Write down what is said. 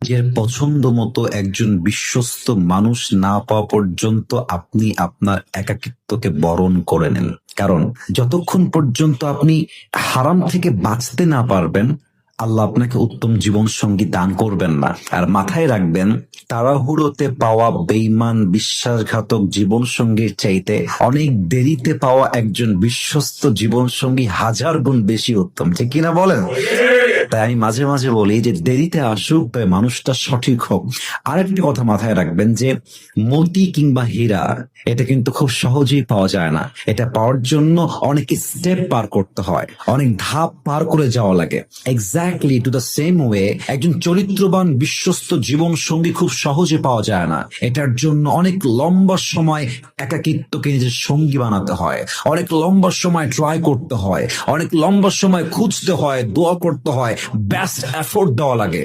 নিজের পছন্দ মতো একজন বিশ্বস্ত মানুষ না পাওয়া পর্যন্ত আপনি আপনার একাকিত্বকে বরণ করে নেন। কারণ যতক্ষণ পর্যন্ত আপনি হারাম থেকে বাঁচতে না পারবেন, আল্লাহ আপনাকে উত্তম জীবন সঙ্গী দান করবেন না। আর মাথায় রাখবেন, তাড়াহুড়োতে পাওয়া বেঈমান বিশ্বাসঘাতক জীবন সঙ্গীর চাইতে অনেক দেরিতে পাওয়া একজন বিশ্বস্ত জীবন সঙ্গী হাজার গুণ বেশি উত্তম। ঠিক কিনা বলেন? তাই আমি মাঝে মাঝে বলি যে দেরিতে আসুক, তবে মানুষটা সঠিক হোক। আরেকটি কথা মাথায় রাখবেন যে মতি কিংবা হীরা এটা কিন্তু খুব সহজেই পাওয়া যায় না। এটা পাওয়ার জন্য অনেক স্টেপ পার করতে হয়, অনেক ধাপ পার করে যাওয়া লাগে। Exactly to the same way একজন চরিত্রবান বিশ্বস্ত জীবন সঙ্গী খুব সহজে পাওয়া যায় না। এটার জন্য অনেক লম্বা সময় একাকিত্বকে নিজের সঙ্গী বানাতে হয়, অনেক লম্বা সময় ট্রাই করতে হয়, অনেক লম্বা সময় খুঁজতে হয়, দোয়া করতে হয়, বেস্ট এফোর্ট দেওয়া লাগে।